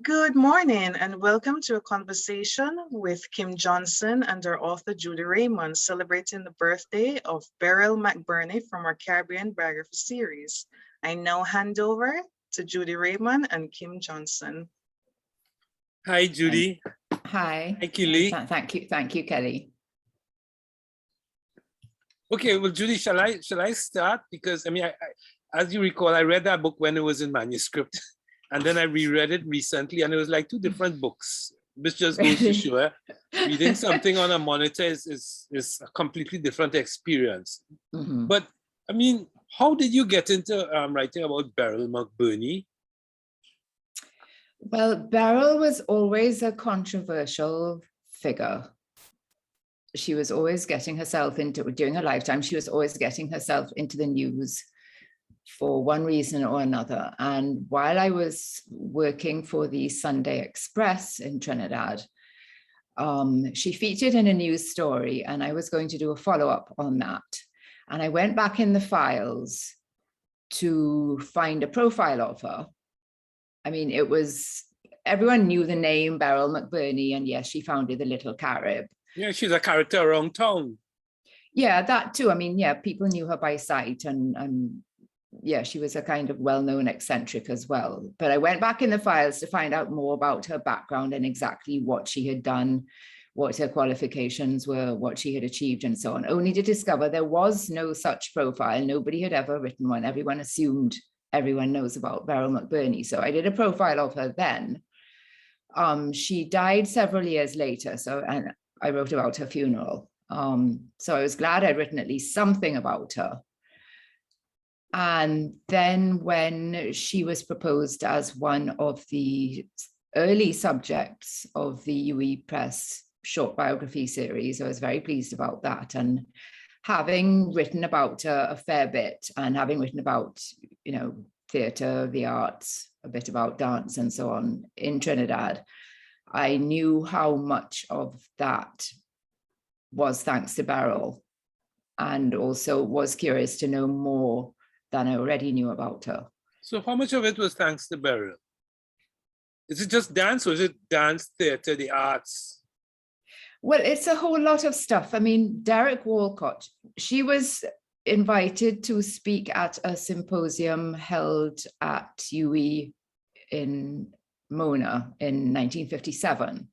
Good morning and welcome to a conversation with Kim Johnson and our author Judy Raymond celebrating the birthday of Beryl McBurnie from our Caribbean biography series. I now hand over to Judy Raymond and Kim Johnson. Hi, Judy. Hi. Thank you, Lee. Thank you, Kelly. Okay, well, Judy, shall I start? Because I as you recall, I read that book when it was in manuscript. And then I reread it recently, and it was like two different books, which just goes to show reading something on a monitor is a completely different experience. Mm-hmm. But how did you get into writing about Beryl McBurnie? Well, Beryl was always a controversial figure. She was always getting herself during her lifetime, she was always getting herself into the news for one reason or another. And while I was working for the Sunday Express in Trinidad, she featured in a news story, and I was going to do a follow-up on that. And I went back in the files to find a profile of her. Everyone knew the name Beryl McBurnie, and yes, she founded the Little Carib. Yeah, she's a character around town. Yeah, that too. People knew her by sight, and yeah, she was a kind of well-known eccentric as well. But I went back in the files to find out more about her background and exactly what she had done, what her qualifications were, what she had achieved, and so on, only to discover there was no such profile. Nobody had ever written one. Everyone assumed everyone knows about Beryl McBurnie. So I did a profile of her then. She died several years later, and I wrote about her funeral. So I was glad I'd written at least something about her. And then when she was proposed as one of the early subjects of the UE Press short biography series, I was very pleased about that. And having written about her a fair bit, and having written about, theatre, the arts, a bit about dance and so on in Trinidad, I knew how much of that was thanks to Beryl, and also was curious to know more than I already knew about her. So how much of it was thanks to Beryl? Is it just dance, or is it dance, theatre, the arts? Well, it's a whole lot of stuff. Derek Walcott, she was invited to speak at a symposium held at UE in Mona in 1957.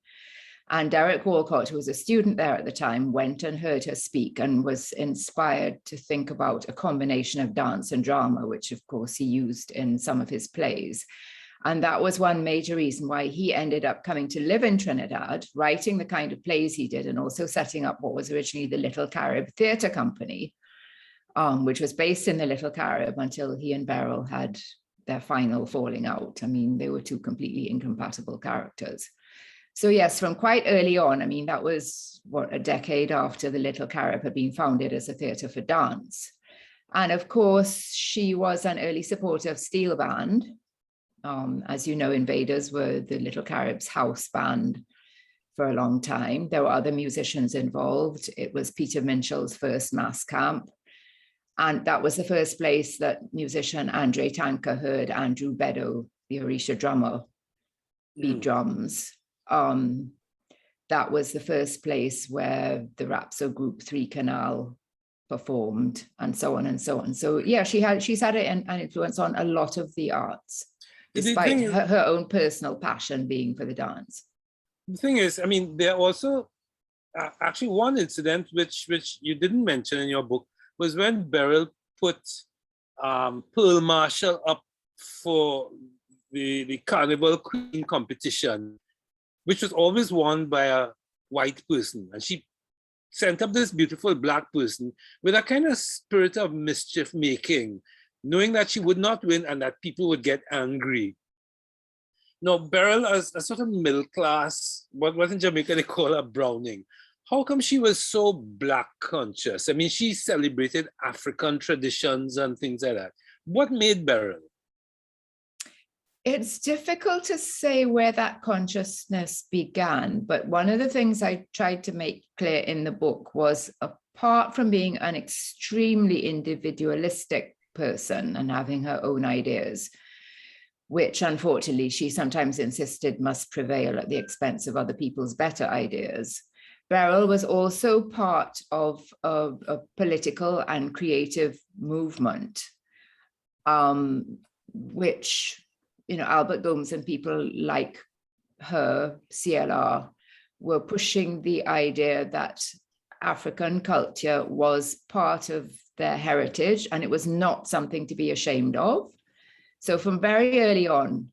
And Derek Walcott, who was a student there at the time, went and heard her speak and was inspired to think about a combination of dance and drama, which of course he used in some of his plays. And that was one major reason why he ended up coming to live in Trinidad, writing the kind of plays he did, and also setting up what was originally the Little Carib Theatre Company, which was based in the Little Carib until he and Beryl had their final falling out. They were two completely incompatible characters. So yes, from quite early on, that was a decade after the Little Carib had been founded as a theatre for dance. And of course, she was an early supporter of steel band. As you know, Invaders were the Little Carib's house band for a long time. There were other musicians involved. It was Peter Minshall's first mass camp. And that was the first place that musician Andre Tanker heard Andrew Beddoe, the Orisha drummer, beat drums. That was the first place where the Rapso group Three Canal performed, and so on and so on. So yeah, she's had an influence on a lot of the arts, despite her own personal passion being for the dance. The thing is, there are also actually one incident which you didn't mention in your book was when Beryl put Pearl Marshall up for the Carnival Queen competition, which was always won by a white person. And she sent up this beautiful black person with a kind of spirit of mischief making, knowing that she would not win and that people would get angry. Now, Beryl, as a sort of middle class, what in Jamaica they call a Browning, how come she was so black conscious? She celebrated African traditions and things like that. What made Beryl? It's difficult to say where that consciousness began, but one of the things I tried to make clear in the book was, apart from being an extremely individualistic person and having her own ideas, which unfortunately she sometimes insisted must prevail at the expense of other people's better ideas. Beryl was also part of a political and creative movement, which, Albert Gomes and people like her, CLR, were pushing the idea that African culture was part of their heritage and it was not something to be ashamed of. So from very early on,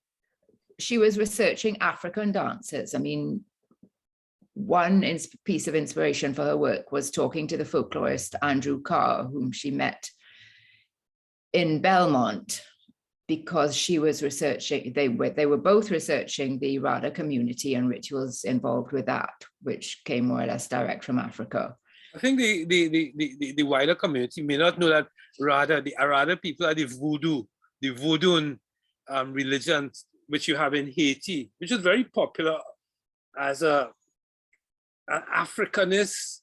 she was researching African dances. I mean, one piece of inspiration for her work was talking to the folklorist Andrew Carr, whom she met in Belmont, because she was researching, they were both researching the Rada community and rituals involved with that, which came more or less direct from Africa. I think the wider community may not know that the Rada people are the voodoo religion, which you have in Haiti, which is very popular as an Africanist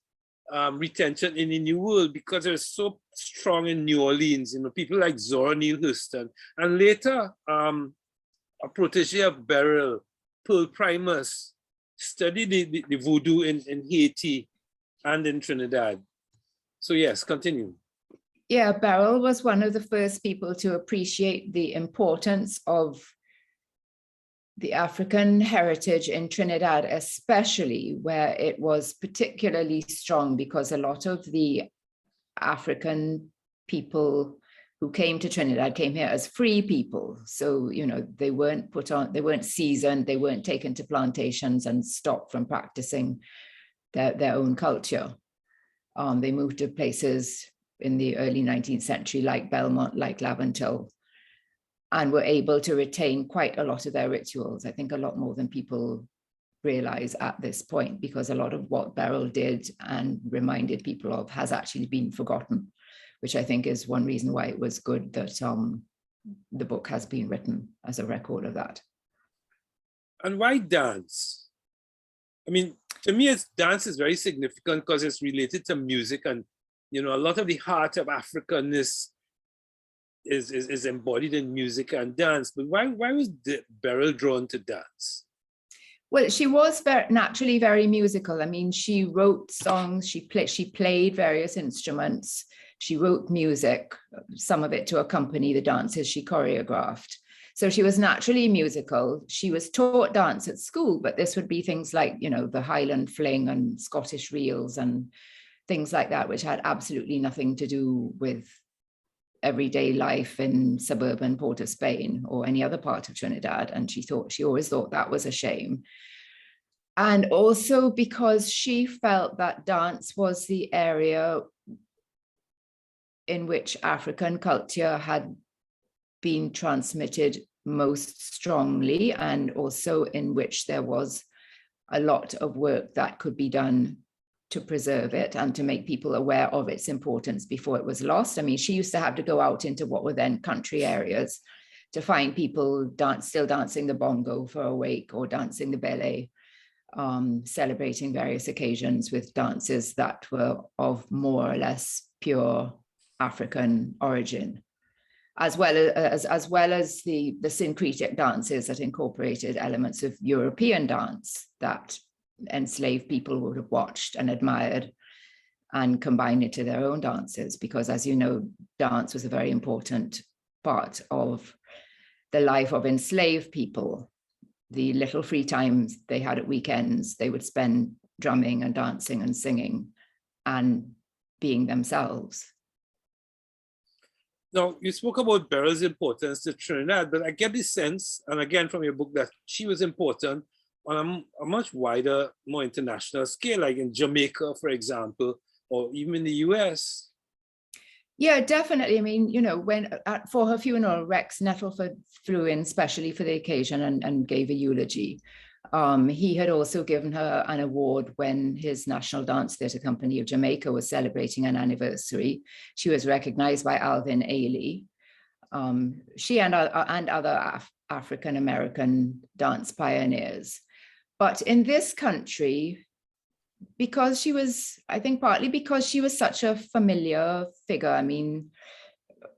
retention in the New World, because they're so strong in New Orleans. People like Zora Neale Hurston, and later a protege of Beryl, Pearl Primus, studied the voodoo in Haiti and in Trinidad. So yes, continue. Yeah, Beryl was one of the first people to appreciate the importance of the African heritage in Trinidad, especially where it was particularly strong, because a lot of the African people who came to Trinidad came here as free people. So, they weren't they weren't seasoned, they weren't taken to plantations and stopped from practicing their own culture. They moved to places in the early 19th century, like Belmont, like Laventille, and were able to retain quite a lot of their rituals. I think a lot more than people realize at this point, because a lot of what Beryl did and reminded people of has actually been forgotten, which I think is one reason why it was good that the book has been written as a record of that. And why dance? I mean, to me, dance is very significant because it's related to music, and a lot of the heart of Africanness is embodied in music and dance. But why was Beryl drawn to dance? Well, she was naturally very musical. I mean, she wrote songs, she played various instruments, she wrote music, some of it to accompany the dances she choreographed. So she was naturally musical. She was taught dance at school, but this would be things like, the Highland Fling and Scottish reels and things like that, which had absolutely nothing to do with everyday life in suburban Port of Spain or any other part of Trinidad. And she always thought that was a shame. And also because she felt that dance was the area in which African culture had been transmitted most strongly, and also in which there was a lot of work that could be done to preserve it and to make people aware of its importance before it was lost. I mean, she used to have to go out into what were then country areas to find people still dancing the bongo for a wake or dancing the ballet, celebrating various occasions with dances that were of more or less pure African origin, as well as the syncretic dances that incorporated elements of European dance that enslaved people would have watched and admired and combined it to their own dances, because, as you know, dance was a very important part of the life of enslaved people. The little free times they had at weekends, they would spend drumming and dancing and singing and being themselves. Now, you spoke about Beryl's importance to Trinidad, but I get the sense, and again from your book, that she was important on a much wider, more international scale, like in Jamaica, for example, or even in the US. Yeah, definitely. I mean, for her funeral, Rex Nettleford flew in specially for the occasion and gave a eulogy. He had also given her an award when his National Dance Theatre Company of Jamaica was celebrating an anniversary. She was recognized by Alvin Ailey. She and other African-American dance pioneers. But in this country, because she was, I think partly because she was such a familiar figure. I mean,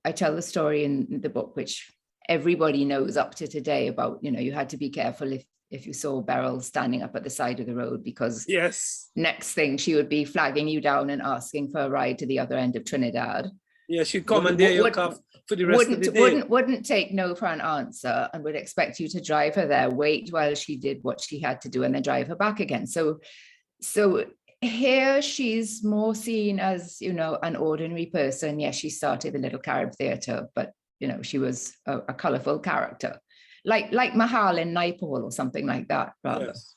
I tell the story in the book, which everybody knows up to today about, you had to be careful if you saw Beryl standing up at the side of the road, because Yes. next thing she would be flagging you down and asking for a ride to the other end of Trinidad. Yeah, she'd commandeer your car for the rest of the day. Wouldn't take no for an answer, and would expect you to drive her there, wait while she did what she had to do, and then drive her back again. So here she's more seen as, an ordinary person. Yes, she started the Little Carib Theatre, but she was a colourful character, like Mahal in Naipaul or something like that, rather. Yes.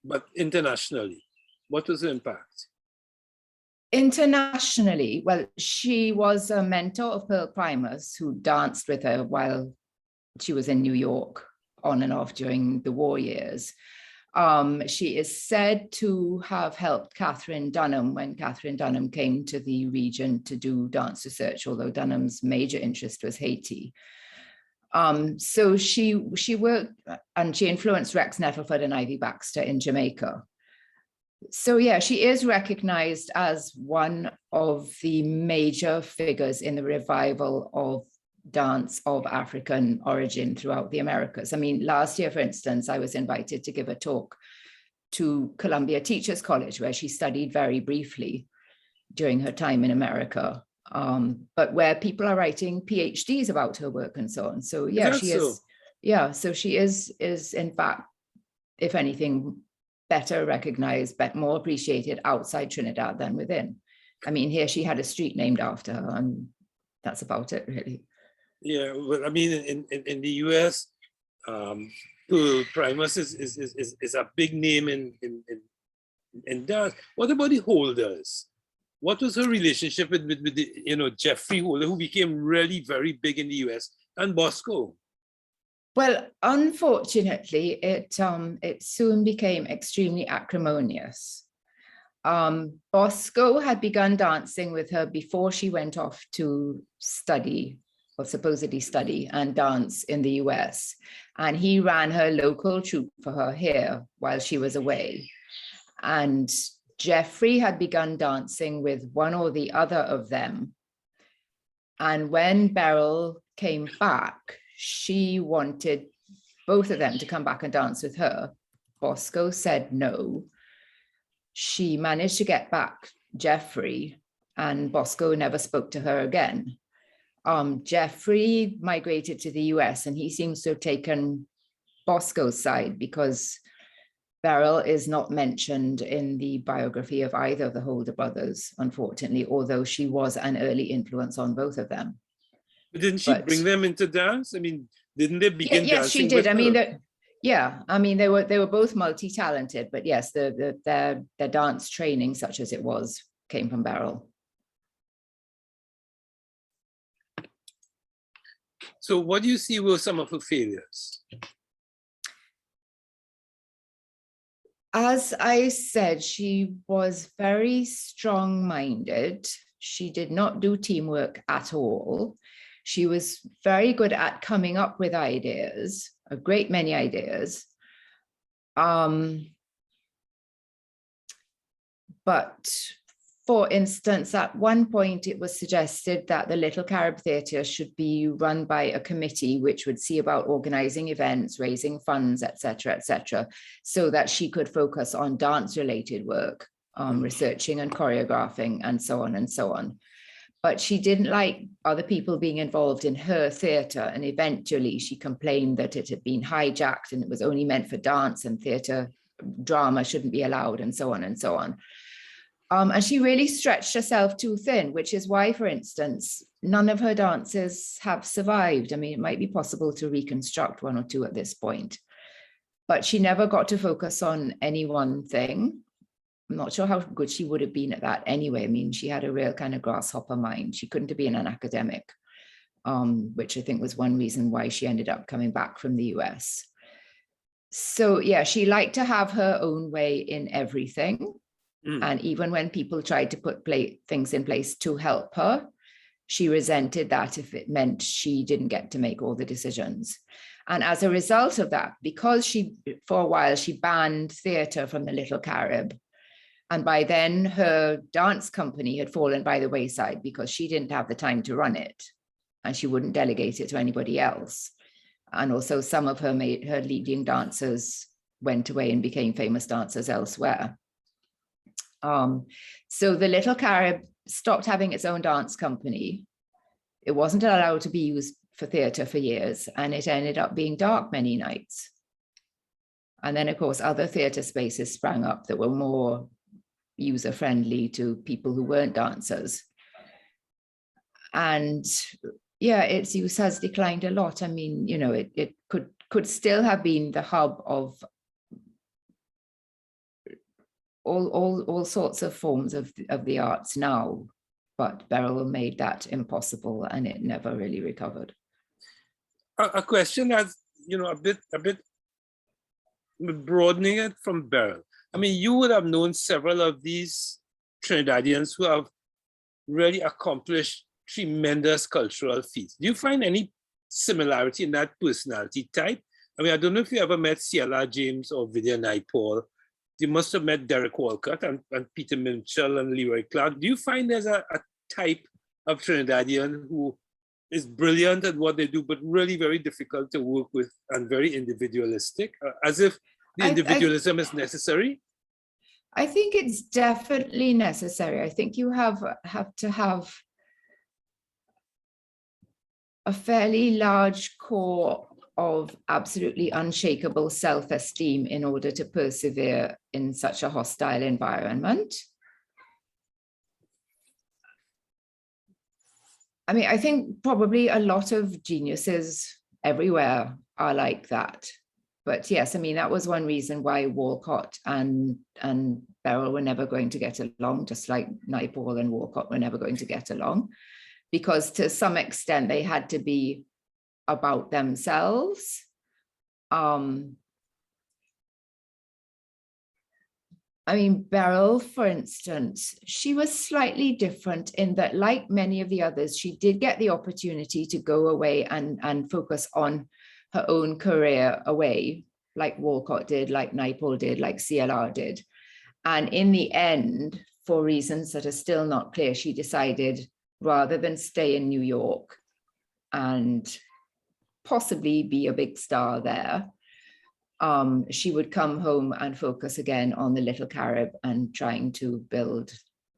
But internationally, what was the impact? Internationally, well, she was a mentor of Pearl Primus, who danced with her while she was in New York on and off during the war years. She is said to have helped Catherine Dunham when Catherine Dunham came to the region to do dance research, although Dunham's major interest was Haiti. So she worked, and she influenced Rex Nettleford and Ivy Baxter in Jamaica. So yeah, she is recognized as one of the major figures in the revival of dance of African origin throughout the Americas. I mean, last year, for instance, I was invited to give a talk to Columbia Teachers College, where she studied very briefly during her time in America, but where people are writing PhDs about her work and so on. So yeah, she is in fact, if anything, better recognized, but more appreciated outside Trinidad than within. I mean, here she had a street named after her, and that's about it, really. Yeah, well, I mean, in the US, Pearl Primus is a big name in dance. What about the Holders? What was her relationship with the, Jeffrey Holder, who became really very big in the US, and Bosco? Well, unfortunately, it soon became extremely acrimonious. Bosco had begun dancing with her before she went off to study, or supposedly study and dance in the US. And he ran her local troupe for her here while she was away. And Jeffrey had begun dancing with one or the other of them. And when Beryl came back, she wanted both of them to come back and dance with her. Bosco said no. She managed to get back Jeffrey, and Bosco never spoke to her again. Jeffrey migrated to the US, and he seems to have taken Bosco's side, because Beryl is not mentioned in the biography of either of the Holder brothers, unfortunately, although she was an early influence on both of them. But didn't she bring them into dance? I mean, didn't they begin dancing? Yes, she did. I mean, they were both multi-talented, but yes, their dance training, such as it was, came from Beryl. So what do you see were some of her failures? As I said, she was very strong-minded. She did not do teamwork at all. She was very good at coming up with ideas, a great many ideas. But for instance, at one point it was suggested that the Little Carib Theatre should be run by a committee which would see about organizing events, raising funds, etc., so that she could focus on dance-related work, researching and choreographing, and so on and so on. But she didn't like other people being involved in her theatre, and eventually she complained that it had been hijacked and it was only meant for dance, and theatre drama shouldn't be allowed, and so on and so on. And she really stretched herself too thin, which is why, for instance, none of her dances have survived. I mean, it might be possible to reconstruct one or two at this point, but she never got to focus on any one thing. I'm not sure how good she would have been at that anyway. I mean, she had a real kind of grasshopper mind. She couldn't have been an academic, which I think was one reason why she ended up coming back from the US. So yeah, she liked to have her own way in everything. And even when people tried to put things in place to help her, she resented that if it meant she didn't get to make all the decisions. And as a result of that, because for a while, she banned theatre from the Little Carib. And by then her dance company had fallen by the wayside because she didn't have the time to run it. and she wouldn't delegate it to anybody else. And also some of her leading dancers went away and became famous dancers elsewhere. So the Little Carib stopped having its own dance company. It wasn't allowed to be used for theatre for years, and it ended up being dark many nights. And then, of course, other theatre spaces sprang up that were more user-friendly to people who weren't dancers. And yeah, its use has declined a lot. I mean, you know, it could still have been the hub of all sorts of forms of the arts now, but Beryl made that impossible, and it never really recovered. A question that's, you know, a bit broadening it from Beryl. I mean, you would have known several of these Trinidadians who have really accomplished tremendous cultural feats. Do you find any similarity in that personality type? I mean, I don't know if you ever met Ciela James or Vidya Naipaul. You must have met Derek Walcott and Peter Minchell and Leroy Clark. Do you find there's a type of Trinidadian who is brilliant at what they do, but really very difficult to work with and very individualistic, as if the individualism is necessary? I think it's definitely necessary. I think you have to have a fairly large core of absolutely unshakable self-esteem in order to persevere in such a hostile environment. I mean, I think probably a lot of geniuses everywhere are like that. But yes, I mean, that was one reason why Walcott and Beryl were never going to get along, just like Naipaul and Walcott were never going to get along, because to some extent they had to be about themselves. I mean, Beryl, for instance, she was slightly different in that, like many of the others, she did get the opportunity to go away and focus on her own career away, like Walcott did, like Naipaul did, like CLR did. And in the end, for reasons that are still not clear, she decided rather than stay in New York and possibly be a big star there, she would come home and focus again on the Little Carib and trying to build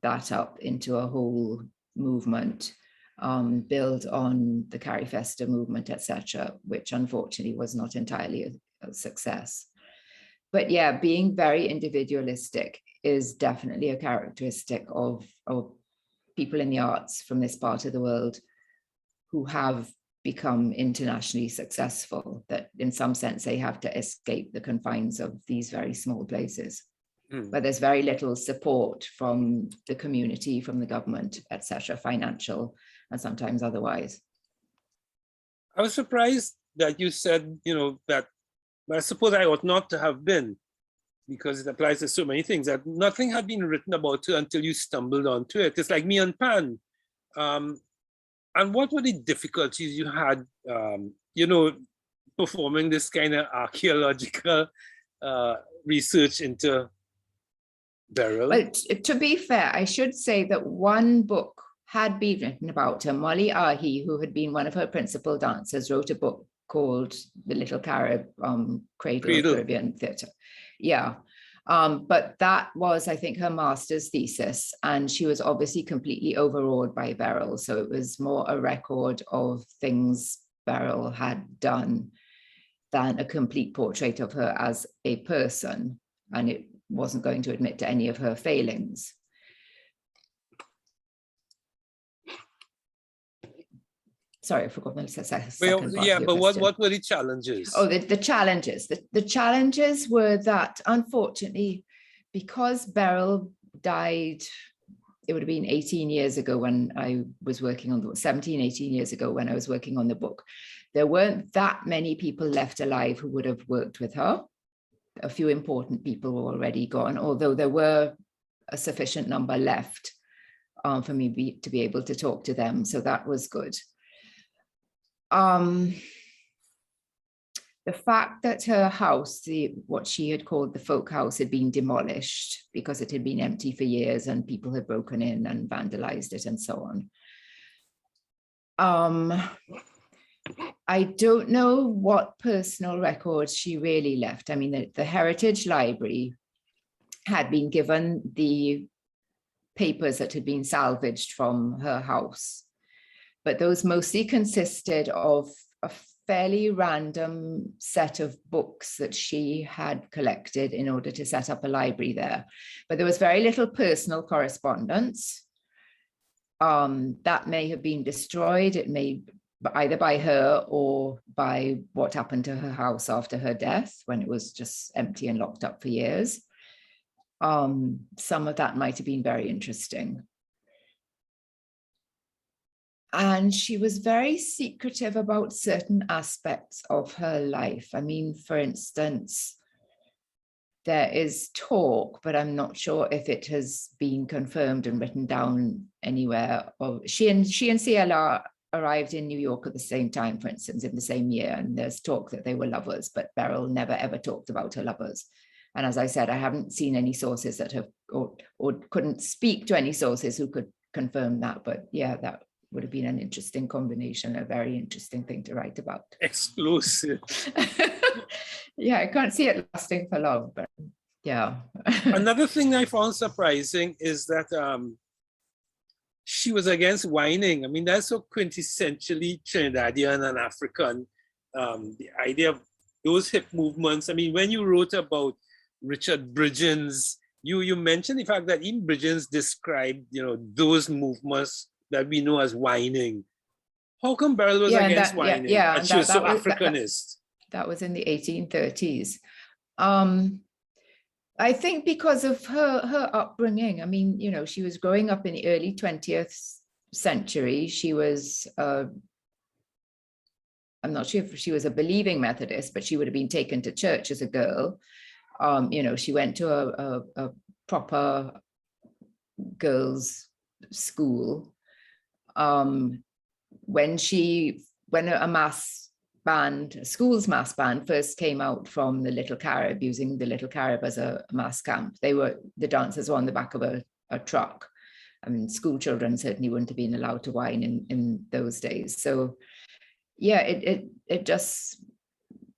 that up into a whole movement, build on the Carifesta movement, etc., which unfortunately was not entirely a success. But yeah, being very individualistic is definitely a characteristic of people in the arts from this part of the world who have become internationally successful, that in some sense they have to escape the confines of these very small places where there's very little support from the community, from the government, etc., financial and sometimes otherwise. I was surprised that you said, you know, that I suppose I ought not to have been, because it applies to so many things, that nothing had been written about her until you stumbled onto it. It's like me and Pan. And what were the difficulties you had, you know, performing this kind of archaeological research into Beryl? Well, to be fair, I should say that one book had been written about her. Molly Ahi, who had been one of her principal dancers, wrote a book called The Little Carib, Cradle of Caribbean Theatre. Yeah. But that was, I think, her master's thesis, and she was obviously completely overawed by Beryl. So it was more a record of things Beryl had done than a complete portrait of her as a person, and it wasn't going to admit to any of her failings. Sorry, I forgot the second part. Yeah, but what were the challenges? Oh, the challenges. The challenges were that, unfortunately, because Beryl died, it would have been 18 years ago when I was working on the 18 years ago when I was working on the book. There weren't that many people left alive who would have worked with her. A few important people were already gone, although there were a sufficient number left for me to be able to talk to them. So that was good. The fact that her house, what she had called the folk house, had been demolished because it had been empty for years and people had broken in and vandalized it and so on. I don't know what personal records she really left. I mean, the Heritage Library had been given the papers that had been salvaged from her house, but those mostly consisted of a fairly random set of books that she had collected in order to set up a library there. But there was very little personal correspondence. That may have been destroyed. It may either by her or by what happened to her house after her death, when it was just empty and locked up for years. Some of that might have been very interesting. And she was very secretive about certain aspects of her life. I mean, for instance, there is talk, but I'm not sure if it has been confirmed and written down anywhere. She and CLR arrived in New York at the same time, for instance, in the same year, and there's talk that they were lovers, but Beryl never ever talked about her lovers. And as I said, I haven't seen any sources that have, or couldn't speak to any sources who could confirm that, but yeah, that would have been an interesting combination, a very interesting thing to write about. Explosive. Yeah, I can't see it lasting for long, but yeah. Another thing I found surprising is that she was against whining. I mean, that's so quintessentially Trinidadian and African. The idea of those hip movements. I mean, when you wrote about Richard Bridgens, you mentioned the fact that even Bridgens described, those movements that we know as whining. How come Beryl was against whining? Yeah, and she was so Africanist. That was in the 1830s. I think because of her upbringing. I mean, she was growing up in the early 20th century. She was, I'm not sure if she was a believing Methodist, but she would have been taken to church as a girl. She went to a proper girls' school. When a mass band, a school's mass band first came out from the Little Carib, using the Little Carib as a mass camp, the dancers were on the back of a truck. I mean, school children certainly wouldn't have been allowed to whine in those days. So yeah, it just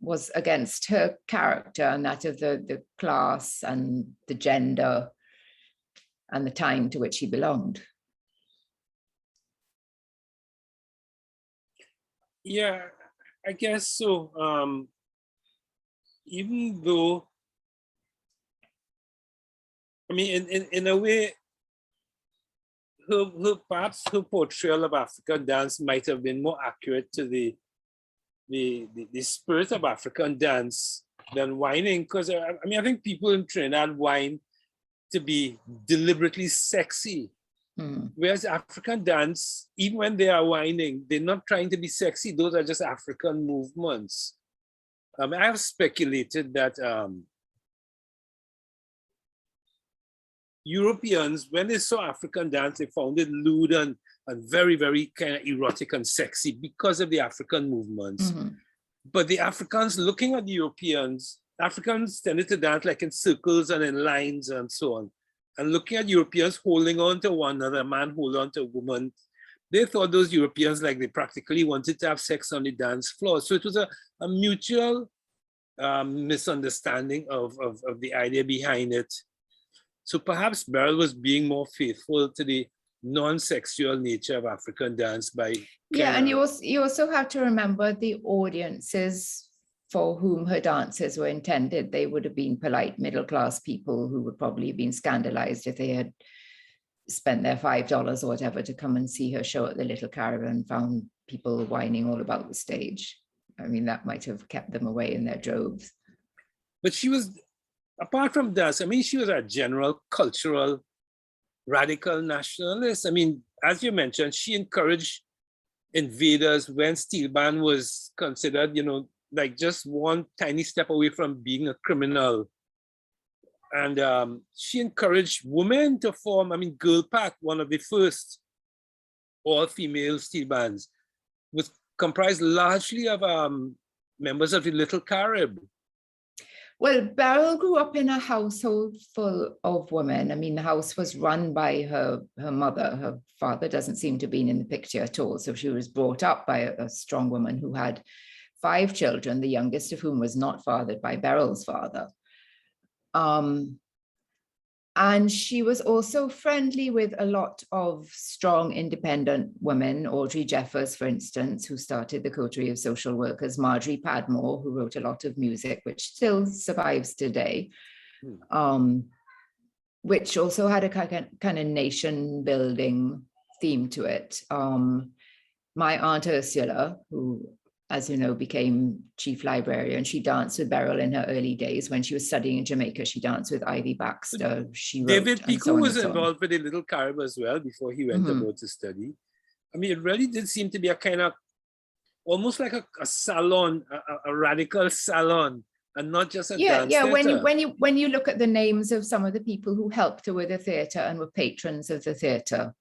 was against her character and that of the class and the gender and the time to which she belonged. Yeah, I guess so. Even though, I mean, in a way, perhaps her portrayal of African dance might have been more accurate to the spirit of African dance than whining. Because I think people in Trinidad whine to be deliberately sexy. Whereas African dance, even when they are whining, they're not trying to be sexy. Those are just African movements. I have speculated that Europeans, when they saw African dance, they found it lewd and very, very kind of erotic and sexy because of the African movements. But the Africans, looking at the Europeans, Africans tended to dance like in circles and in lines and so on. And looking at Europeans holding on to one another, a man holding on to a woman, they thought those Europeans, like they practically wanted to have sex on the dance floor. So it was a mutual misunderstanding of the idea behind it. So perhaps Beryl was being more faithful to the non-sexual nature of African dance by... Yeah, and you also have to remember the audiences for whom her dances were intended. They would have been polite middle-class people who would probably have been scandalized if they had spent their $5 or whatever to come and see her show at the Little Carib and found people whining all about the stage. I mean, that might have kept them away in their droves. But she was, apart from dance, I mean, she was a general cultural radical nationalist. I mean, as you mentioned, she encouraged invaders when steel band was considered, like just one tiny step away from being a criminal. And she encouraged women to form, Girl Pack, one of the first all-female steel bands, was comprised largely of members of the Little Carib. Well, Beryl grew up in a household full of women. I mean, the house was run by her mother. Her father doesn't seem to have been in the picture at all. So she was brought up by a strong woman who had 5 children, the youngest of whom was not fathered by Beryl's father. And she was also friendly with a lot of strong independent women, Audrey Jeffers, for instance, who started the Coterie of Social Workers, Marjorie Padmore, who wrote a lot of music, which still survives today, which also had a kind of nation building theme to it. My Aunt Ursula, who, as you know, became chief librarian. She danced with Beryl in her early days. When she was studying in Jamaica, she danced with Ivy Baxter. She wrote, David and so Pico on was and so on. involved with the Little Carib as well before he went abroad to study. I mean, it really did seem to be a kind of, almost like a salon, a radical salon, and not just a dance theater. When you look at the names of some of the people who helped her with the theatre and were patrons of the theatre,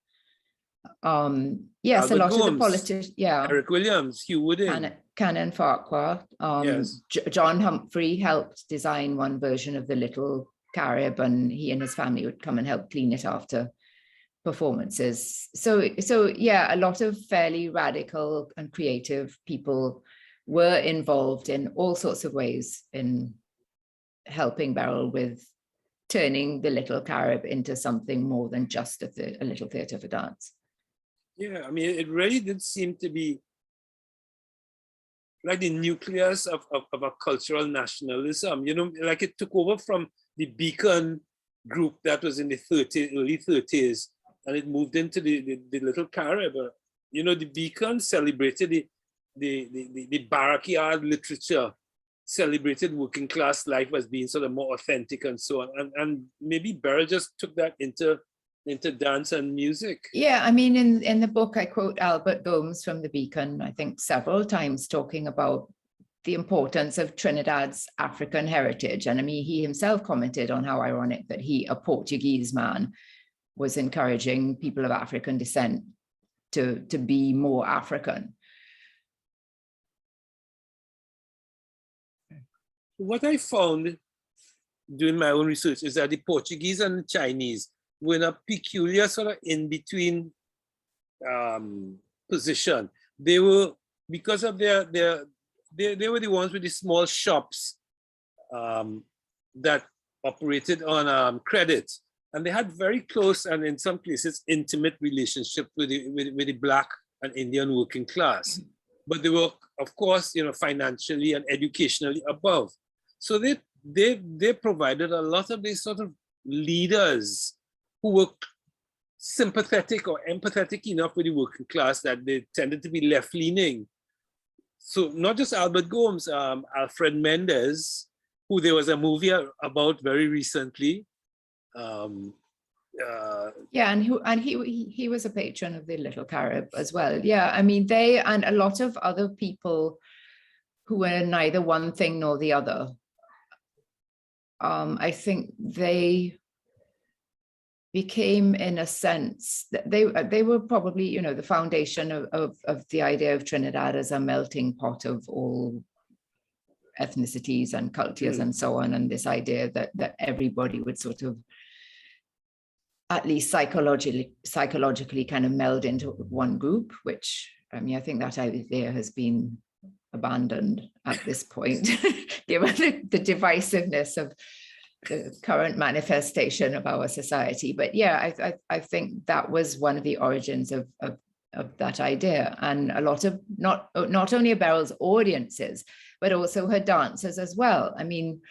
yes, Albert a lot Gomes, of the politicians, Eric Williams, Hugh Wooding, Canon Farquhar, yes. John Humphrey helped design one version of the Little Carib, and he and his family would come and help clean it after performances. So yeah, a lot of fairly radical and creative people were involved in all sorts of ways in helping Beryl with turning the Little Carib into something more than just a little theatre for dance. Yeah, I mean, it really did seem to be like the nucleus of a cultural nationalism, you know, like it took over from the Beacon group that was in the early 30s, and it moved into the Little Carib. You know, the Beacon celebrated the backyard literature, celebrated working class life as being sort of more authentic and so on. And maybe Beryl just took that into dance and music. Yeah, I mean, in the book, I quote Albert Gomes from the Beacon, I think several times, talking about the importance of Trinidad's African heritage. And I mean, he himself commented on how ironic that he, a Portuguese man, was encouraging people of African descent to be more African. What I found doing my own research is that the Portuguese and the Chinese were in a peculiar sort of in-between position. They were, because of they were the ones with the small shops that operated on credit. And they had very close and in some places intimate relationship with the Black and Indian working class. But they were, of course, you know, financially and educationally above. So they provided a lot of these sort of leaders who were sympathetic or empathetic enough with the working class that they tended to be left-leaning. So not just Albert Gomes, Alfred Mendez, who there was a movie about very recently. Yeah, and he was a patron of the Little Carib as well. Yeah, I mean, they and a lot of other people who were neither one thing nor the other. I think they became, in a sense, that they were probably, you know, the foundation of the idea of Trinidad as a melting pot of all ethnicities and cultures and so on, and this idea that everybody would sort of, at least psychologically kind of meld into one group, which, I mean, I think that idea has been abandoned at this point, given the divisiveness of the current manifestation of our society. But yeah, I think that was one of the origins of that idea, and a lot of not only of Beryl's audiences, but also her dancers as well. I mean,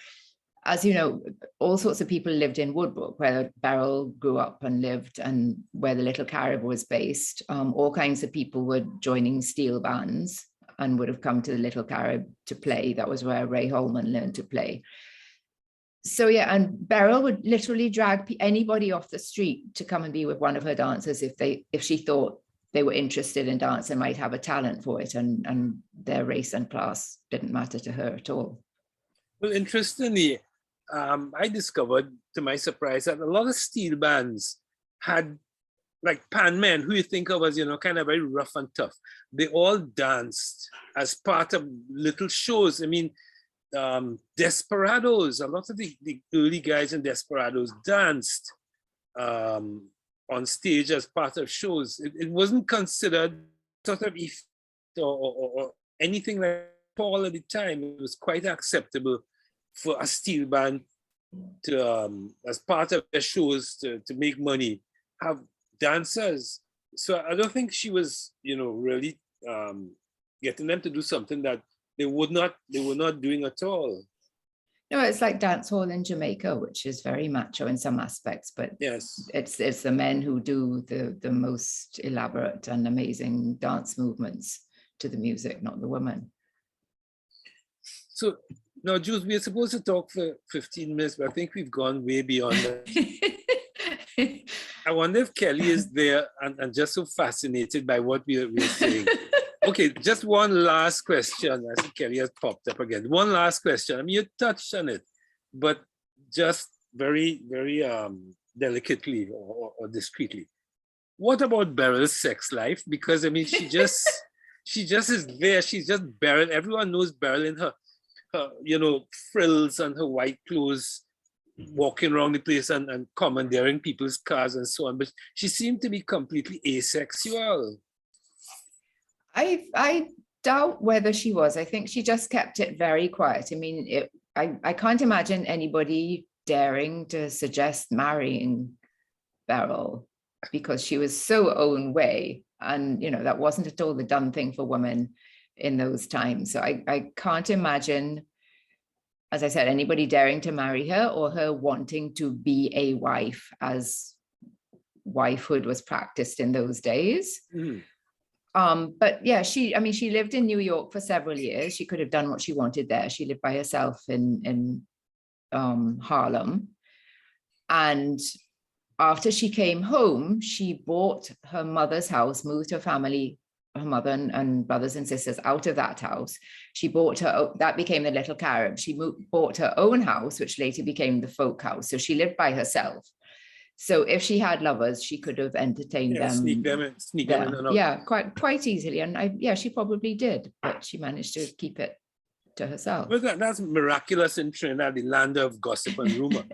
as you know, all sorts of people lived in Woodbrook, where Beryl grew up and lived, and where the Little Carib was based. All kinds of people were joining steel bands and would have come to the Little Carib to play. That was where Ray Holman learned to play. So yeah, and Beryl would literally drag anybody off the street to come and be with one of her dancers if she thought they were interested in dance and might have a talent for it, and their race and class didn't matter to her at all. Well, interestingly, I discovered, to my surprise, that a lot of steel bands had, like, pan men, who you think of as, you know, kind of very rough and tough. They all danced as part of little shows. I mean, Desperados. A lot of the early guys in Desperados danced on stage as part of shows. It wasn't considered sort of effect or anything like Paul at the time. It was quite acceptable for a steel band to, as part of their shows to make money, have dancers. So I don't think she was, really getting them to do something that they were not doing at all. No, it's like dance hall in Jamaica, which is very macho in some aspects, but yes, it's the men who do the most elaborate and amazing dance movements to the music, not the women. So now, Jules, we're supposed to talk for 15 minutes, but I think we've gone way beyond that. I wonder if Kelly is there and just so fascinated by what we're saying. Okay, just one last question. I see Kelly has popped up again. One last question. I mean, you touched on it, but just very, very delicately or discreetly. What about Beryl's sex life? Because I mean, she just is there. She's just Beryl. Everyone knows Beryl in her frills and her white clothes, walking around the place and commandeering people's cars and so on. But she seemed to be completely asexual. I doubt whether she was. I think she just kept it very quiet. I mean, I can't imagine anybody daring to suggest marrying Beryl because she was so own way. And, that wasn't at all the done thing for women in those times. So I can't imagine, as I said, anybody daring to marry her or her wanting to be a wife as wifehood was practiced in those days. Mm. But yeah, she lived in New York for several years. She could have done what she wanted there. She lived by herself in Harlem. And after she came home, she bought her mother's house, moved her family, her mother and brothers and sisters out of that house. She bought that became the Little Carib. She bought her own house, which later became the Folk House. So she lived by herself. So if she had lovers, she could have entertained them. Sneak them in. Yeah, quite easily. And she probably did, but she managed to keep it to herself. Well, that's miraculous in Trinidad, the land of gossip and rumor.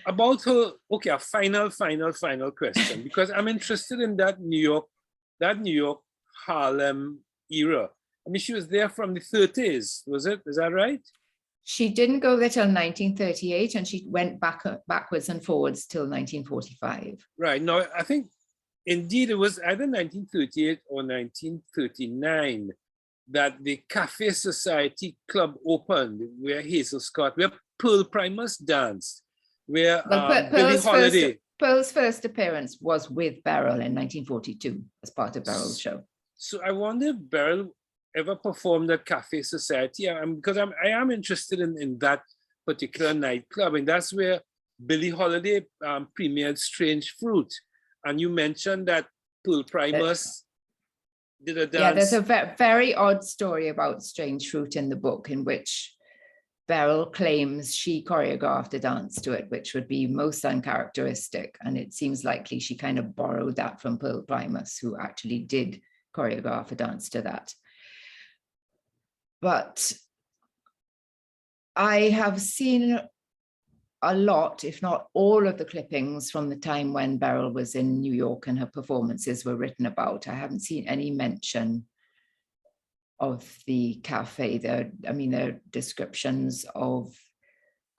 About her, okay, a final question, because I'm interested in that New York Harlem era. I mean, she was there from the 30s, was it? Is that right? She didn't go there till 1938, and she went backwards and forwards till 1945. Right. Now, I think, indeed, it was either 1938 or 1939 that the Cafe Society Club opened, where Hazel Scott, where Pearl Primus danced, where Billie Holiday. Pearl's first appearance was with Beryl in 1942 as part of Beryl's show. So I wonder if Beryl ever performed at Cafe Society, because I am interested in that particular nightclub, and that's where Billie Holiday premiered Strange Fruit. And you mentioned that Pearl Primus did a dance. Yeah, there's a very odd story about Strange Fruit in the book, in which Beryl claims she choreographed a dance to it, which would be most uncharacteristic. And it seems likely she kind of borrowed that from Pearl Primus, who actually did choreograph a dance to that. But I have seen a lot, if not all of the clippings from the time when Beryl was in New York and her performances were written about. I haven't seen any mention of the cafe. There are descriptions of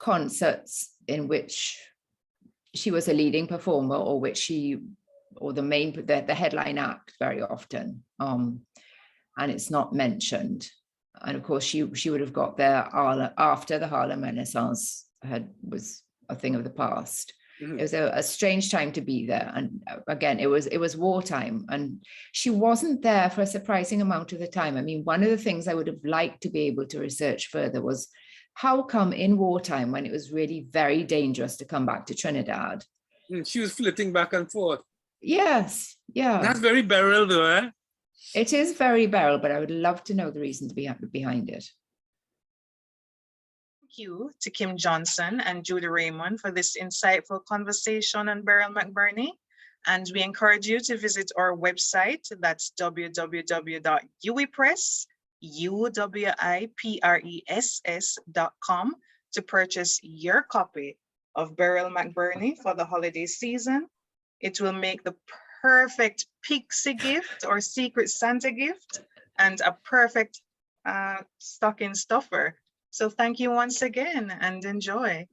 concerts in which she was a leading performer, or the headline act very often, and it's not mentioned. And of course, she would have got there after the Harlem Renaissance was a thing of the past. Mm-hmm. It was a strange time to be there. And again, it was wartime, and she wasn't there for a surprising amount of the time. I mean, one of the things I would have liked to be able to research further was how come in wartime, when it was really very dangerous to come back to Trinidad, she was flitting back and forth. Yes, yeah. That's very Beryl though, eh? It is very Beryl, but I would love to know the reason behind it. Thank you to Kim Johnson and Judy Raymond for this insightful conversation on Beryl McBurnie. And we encourage you to visit our website. That's www.uwepress.com. UWIPRESS.com to purchase your copy of Beryl McBurnie for the holiday season. It will make the perfect pixie gift or secret Santa gift and a perfect stocking stuffer. So thank you once again and enjoy.